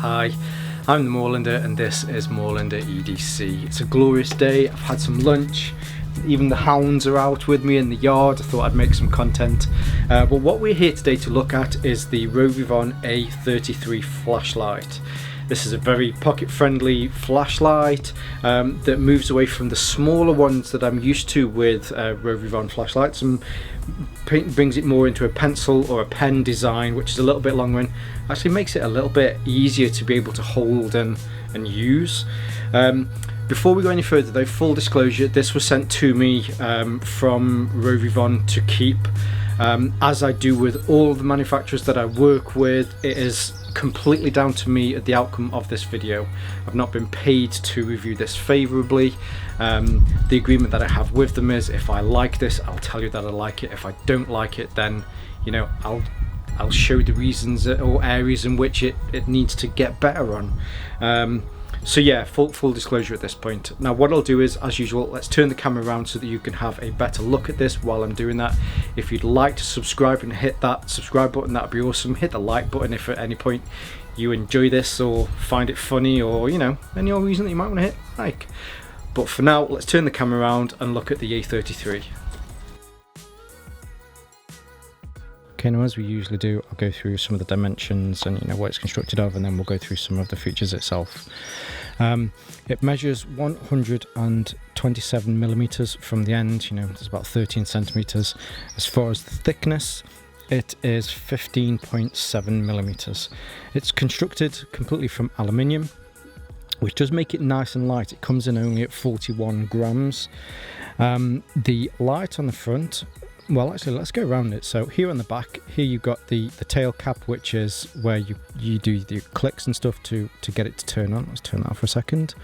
Hi, I'm the Moorlander and this is Moorlander EDC. It's a glorious day, I've had some lunch, even the hounds are out with me in the yard. I thought I'd make some content. But what we're here today to look at is the Rovyvon A33 flashlight. This is a very pocket-friendly flashlight that moves away from the smaller ones that I'm used to with Rovyvon flashlights and brings it more into a pencil or a pen design, which is a little bit long run. Actually makes it a little bit easier to be able to hold and use. Before we go any further though, full disclosure, this was sent to me from Rovyvon to keep. As I do with all the manufacturers that I work with, it is completely down to me at the outcome of this video. I've not been paid to review this favourably. The agreement that I have with them is if I like this, I'll tell you that I like it. If I don't like it, then I'll show the reasons or areas in which it needs to get better on. So yeah, full disclosure at this point. Now what I'll do is, as usual, let's turn the camera around so that you can have a better look at this while I'm doing that. If you'd like to subscribe and hit that subscribe button, that'd be awesome. Hit the like button if at any point you enjoy this or find it funny, or any other reason that you might want to hit like. But for now, let's turn the camera around and look at the A33. Okay, now as we usually do, I'll go through some of the dimensions and what it's constructed of, and then we'll go through some of the features itself. It measures 127 millimeters from the end, it's about 13 centimeters. As far as the thickness, it is 15.7 millimeters. It's constructed completely from aluminium, which does make it nice and light. It comes in only at 41 grams. The light on the front, well, actually, let's go around it. So here on the back, here you've got the tail cap, which is where you do the clicks and stuff to get it to turn on. Let's turn that off for a second.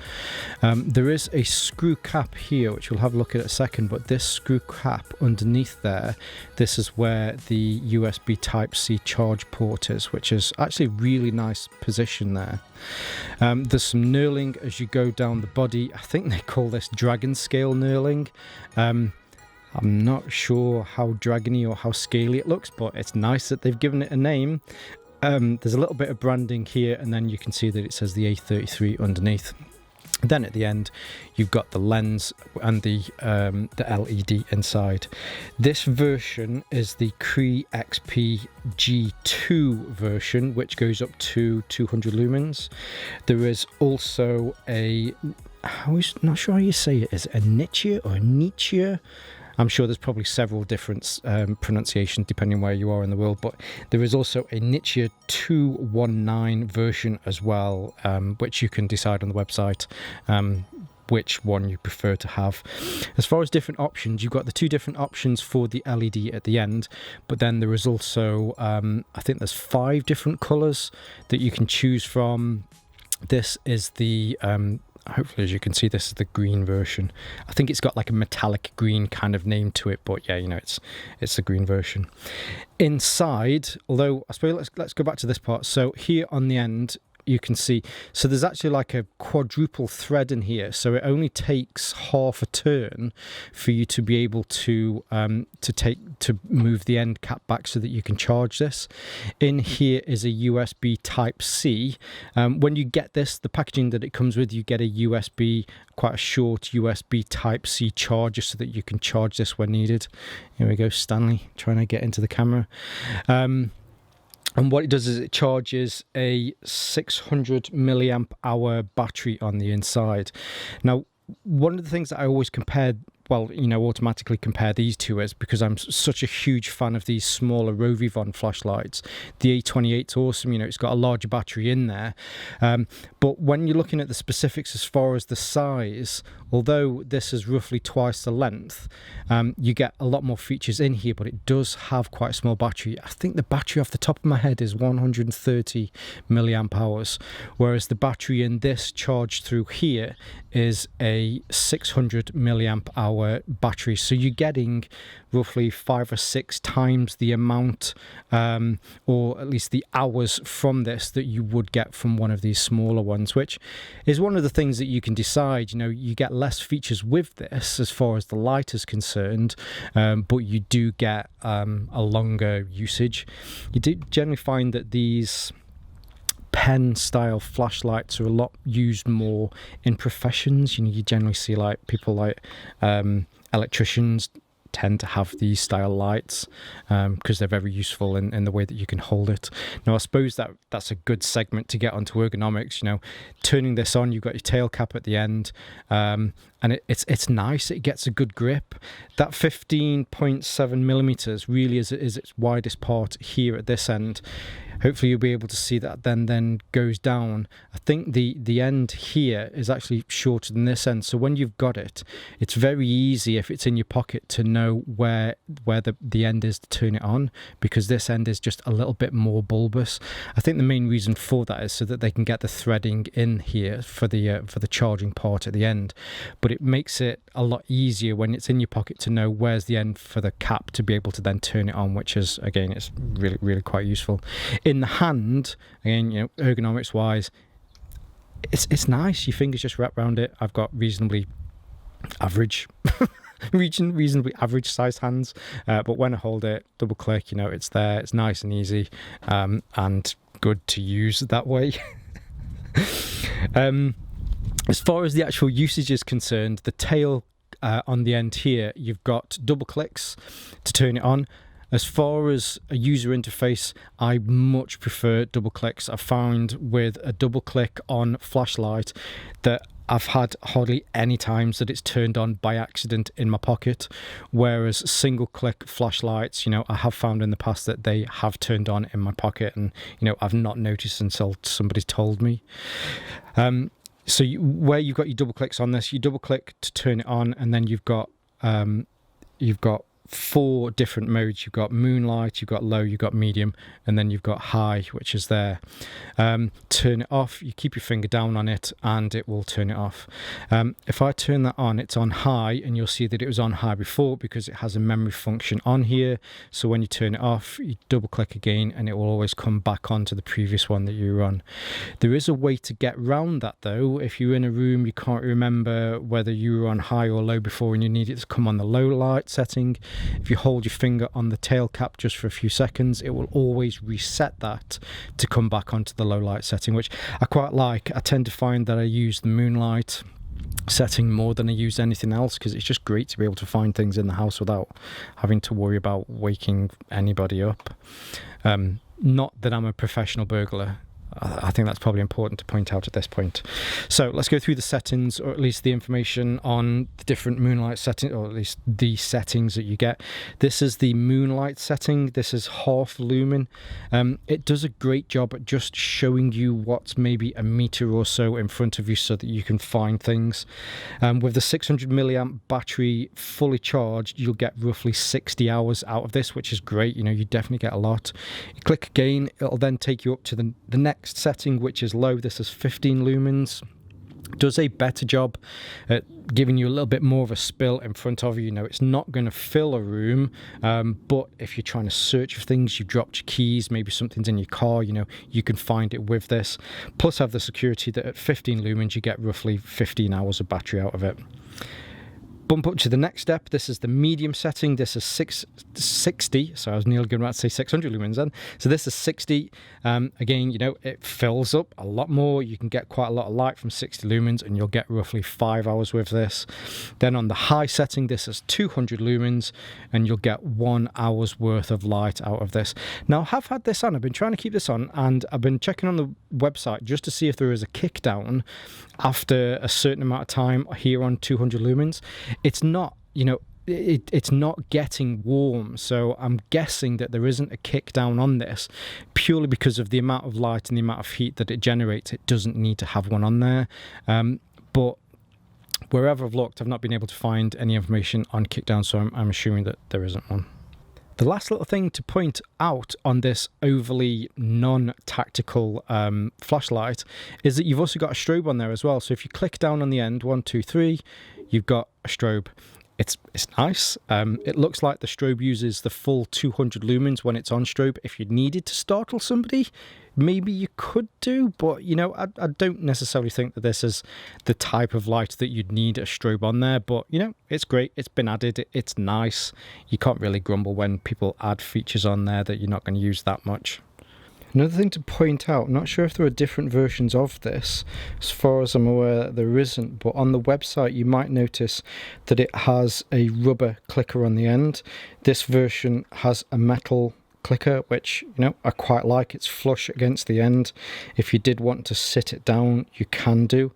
There is a screw cap here, which we'll have a look at in a second, but this screw cap underneath there, this is where the USB Type-C charge port is, which is actually a really nice position there. There's some knurling as you go down the body. I think they call this dragon scale knurling. I'm not sure how dragony or how scaly it looks, but it's nice that they've given it a name. There's a little bit of branding here, and then you can see that it says the A33 underneath. Then at the end, you've got the lens and the LED inside. This version is the Cree XP G2 version, which goes up to 200 lumens. There is also I'm not sure how you say it. Is it a Nichia or a Nichia? I'm sure there's probably several different pronunciations depending where you are in the world, but there is also a Nichia 219 version as well, which you can decide on the website which one you prefer to have. As far as different options, you've got the two different options for the LED at the end, but then there is also, I think there's 5 different colours that you can choose from. This is the hopefully, as you can see, this is the green version. I think it's got like a metallic green kind of name to it, but yeah, it's the green version. Inside, although I suppose let's go back to this part. So here on the end, you can see, so there's actually like a quadruple thread in here, so it only takes half a turn for you to be able to move the end cap back so that you can charge this. In here is a USB Type-C. When you get this, the packaging that it comes with, you get a quite a short USB Type-C charger so that you can charge this when needed. Here we go, Stanley trying to get into the camera. And what it does is it charges a 600 milliamp hour battery on the inside. Now, one of the things that I always automatically compare these two is because I'm such a huge fan of these smaller Rovyvon flashlights. The A28's awesome, it's got a larger battery in there. But when you're looking at the specifics as far as the size, although this is roughly twice the length, you get a lot more features in here, but it does have quite a small battery. I think the battery off the top of my head is 130 milliamp hours, whereas the battery in this charged through here is a 600 milliamp hour battery. So you're getting roughly 5 or 6 times the amount, or at least the hours from this that you would get from one of these smaller ones, which is one of the things that you can decide. You get less features with this as far as the light is concerned, but you do get a longer usage. You do generally find that these pen style flashlights are a lot used more in professions. You know, you generally see like people like electricians tend to have these style lights because they're very useful in the way that you can hold it. Now, I suppose that's a good segment to get onto ergonomics. You know, turning this on, you've got your tail cap at the end, and it's nice. It gets a good grip. That 15.7 millimeters really is its widest part here at this end. Hopefully you'll be able to see that then goes down. I think the end here is actually shorter than this end. So when you've got it, it's very easy if it's in your pocket to know where the end is to turn it on, because this end is just a little bit more bulbous. I think the main reason for that is so that they can get the threading in here for the charging part at the end. But it makes it a lot easier when it's in your pocket to know where's the end for the cap to be able to then turn it on, which is, again, it's really, really quite useful. In the hand, again, you know, ergonomics wise, it's nice. Your fingers just wrap around it. I've got reasonably average sized hands, but when I hold it, double click, you know, it's there. It's nice and easy, and good to use that way. As far as the actual usage is concerned, the tail on the end here, you've got double clicks to turn it on. As far as a user interface, I much prefer double clicks. I've found with a double click on flashlight that I've had hardly any times that it's turned on by accident in my pocket, whereas single click flashlights, you know, I have found in the past that they have turned on in my pocket, and, you know, I've not noticed until somebody's told me. So where you've got your double clicks on this, you double click to turn it on, and then you've got 4 different modes. You've got moonlight, you've got low, you've got medium, and then you've got high, which is there. Turn it off, you keep your finger down on it and it will turn it off. If I turn that on, it's on high, and you'll see that it was on high before because it has a memory function on here. So when you turn it off, you double click again and it will always come back onto the previous one that you were on. There is a way to get around that though. If you're in a room, you can't remember whether you were on high or low before and you need it to come on the low light setting, if you hold your finger on the tail cap just for a few seconds, it will always reset that to come back onto the low light setting, which I quite like. I tend to find that I use the moonlight setting more than I use anything else, because it's just great to be able to find things in the house without having to worry about waking anybody up. Not that I'm a professional burglar. I think that's probably important to point out at this point. So let's go through the settings, or at least the information on the different moonlight settings, or at least the settings that you get. This is the moonlight setting. This is half lumen. It does a great job at just showing you what's maybe a meter or so in front of you so that you can find things. With the 600 milliamp battery fully charged, you'll get roughly 60 hours out of this, which is great. You know, you definitely get a lot. You click again, it'll then take you up to the next setting, which is low. This is 15 lumens. Does a better job at giving you a little bit more of a spill in front of you. You know, it's not going to fill a room, but if you're trying to search for things, you've dropped your keys, maybe something's in your car, you know, you can find it with this. Plus have the security that at 15 lumens you get roughly 15 hours of battery out of it. Bump up to the next step. This is the medium setting. This is 660. So I was nearly going to say 600 lumens then. So this is 60. Again, you know, it fills up a lot more. You can get quite a lot of light from 60 lumens, and you'll get roughly 5 hours with this. Then on the high setting, this is 200 lumens, and you'll get 1 hour's worth of light out of this. Now, I have had this on. I've been trying to keep this on, and I've been checking on the website just to see if there is a kick down after a certain amount of time here on 200 lumens. It's not, you know, it's not getting warm, so I'm guessing that there isn't a kick down on this purely because of the amount of light and the amount of heat that it generates. It doesn't need to have one on there, but wherever I've looked, I've not been able to find any information on kick down, so I'm assuming that there isn't one. The last little thing to point out on this overly non-tactical flashlight is that you've also got a strobe on there as well. So if you click down on the end, 1, 2, 3, you've got a strobe. It's nice. It looks like the strobe uses the full 200 lumens when it's on strobe. If you needed to startle somebody, maybe you could do, but you know, I don't necessarily think that this is the type of light that you'd need a strobe on there. But you know, it's great. It's been added. It's nice. You can't really grumble when people add features on there that you're not going to use that much. Another thing to point out, not sure if there are different versions of this, as far as I'm aware there isn't, but on the website you might notice that it has a rubber clicker on the end. This version has a metal clicker, which, you know, I quite like. It's flush against the end. If you did want to sit it down, you can do.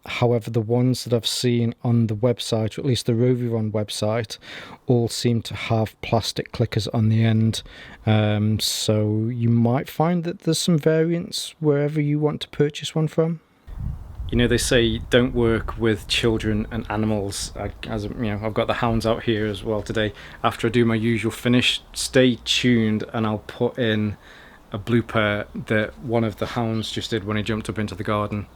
However, the ones that I've seen on the website, or at least the Rovyvon website, all seem to have plastic clickers on the end. So you might find that there's some variants wherever you want to purchase one from. You know, they say don't work with children and animals. As you know, I've got the hounds out here as well today. After I do my usual finish, stay tuned and I'll put in a blooper that one of the hounds just did when he jumped up into the garden.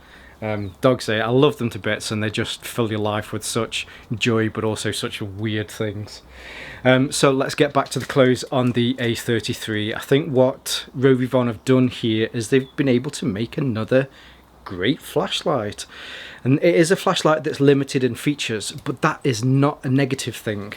Dogs say I love them to bits, and they just fill your life with such joy but also such weird things. So let's get back to the close on the A33. I think what Rovyvon have done here is they've been able to make another great flashlight, and it is a flashlight that's limited in features, but that is not a negative thing.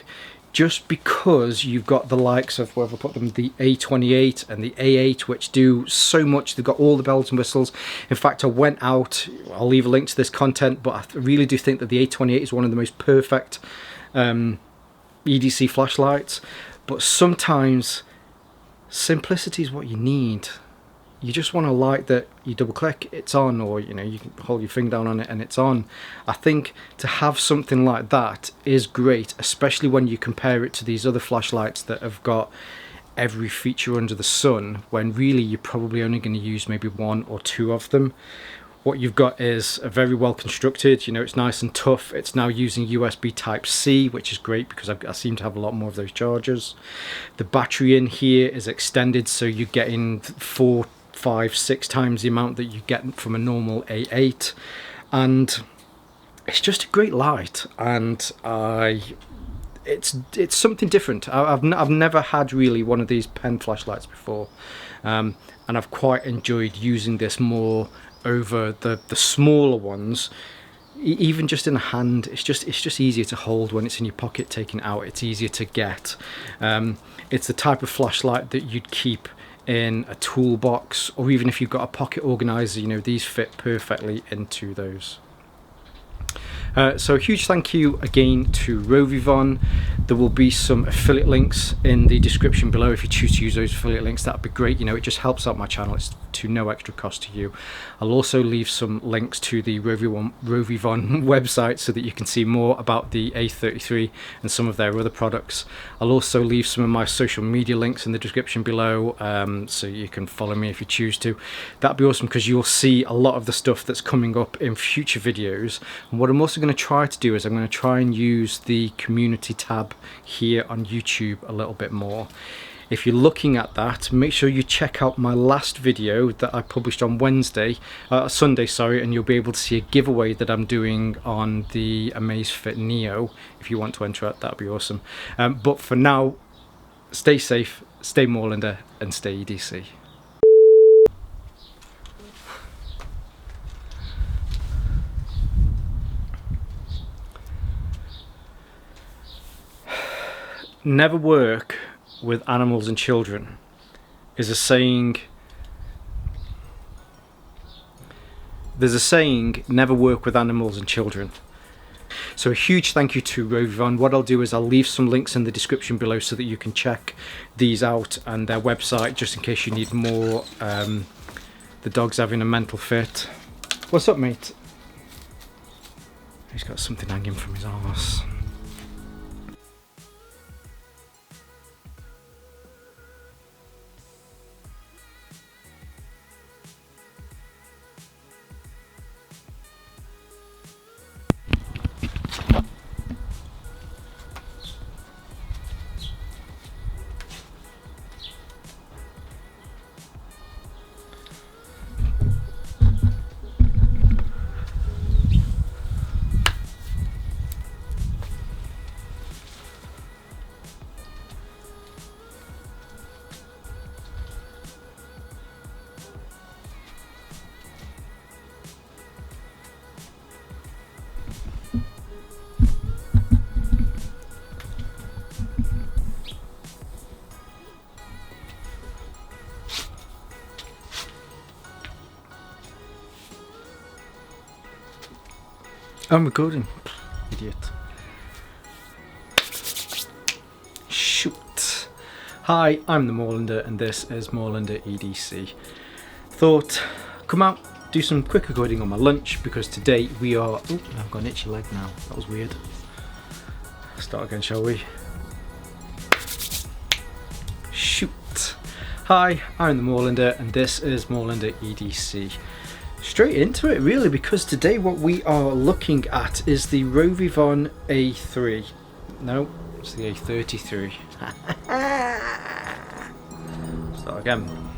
Just because you've got the likes of, where have I put them, the A28 and the A8, which do so much. They've got all the bells and whistles. In fact, I went out, I'll leave a link to this content, but I really do think that the A28 is one of the most perfect EDC flashlights. But sometimes simplicity is what you need. You just want a light that you double click, it's on, or you know, you can hold your finger down on it and it's on. I think to have something like that is great, especially when you compare it to these other flashlights that have got every feature under the sun, when really you're probably only going to use maybe one or two of them. What you've got is a very well constructed, you know, it's nice and tough. It's now using USB Type-C, which is great because I seem to have a lot more of those chargers. The battery in here is extended, so you're getting 4, 5, 6 times the amount that you get from a normal A8, and it's just a great light. And it's something different. I've never had really one of these pen flashlights before, and I've quite enjoyed using this more over the smaller ones. Even just in a hand, it's just easier to hold. When it's in your pocket, taking it out, it's easier to get. It's the type of flashlight that you'd keep in a toolbox, or even if you've got a pocket organizer, you know, these fit perfectly into those. So a huge thank you again to Rovyvon. There will be some affiliate links in the description below. If you choose to use those affiliate links, that'd be great. You know, it just helps out my channel. It's to no extra cost to you. I'll also leave some links to the Rovyvon website so that you can see more about the A33 and some of their other products. I'll also leave some of my social media links in the description below, so you can follow me if you choose to. That'd be awesome, because you'll see a lot of the stuff that's coming up in future videos. And what I'm also going to try to do is I'm going to try and use the community tab here on YouTube a little bit more. If you're looking at that, make sure you check out my last video that I published on Sunday, sorry, and you'll be able to see a giveaway that I'm doing on the Amazfit Neo. If you want to enter it, that'd be awesome. But for now, stay safe, stay Moorlander, and stay EDC. Never work with animals and children is a saying. There's a saying, never work with animals and children. So a huge thank you to Rovyvon. What I'll do is I'll leave some links in the description below so that you can check these out, and their website, just in case you need more. The dog's having a mental fit. What's up, mate? He's got something hanging from his arse. I'm recording. Idiot. Shoot. Hi, I'm the Moorlander and this is Moorlander EDC. Thought, come out, do some quick recording on my lunch because today we are... Oh, I've got an itchy leg now. That was weird. Start again, shall we? Shoot. Hi, I'm the Moorlander and this is Moorlander EDC. Straight into it really, because today what we are looking at is the Rovyvon A3. No, it's the A33. Start again.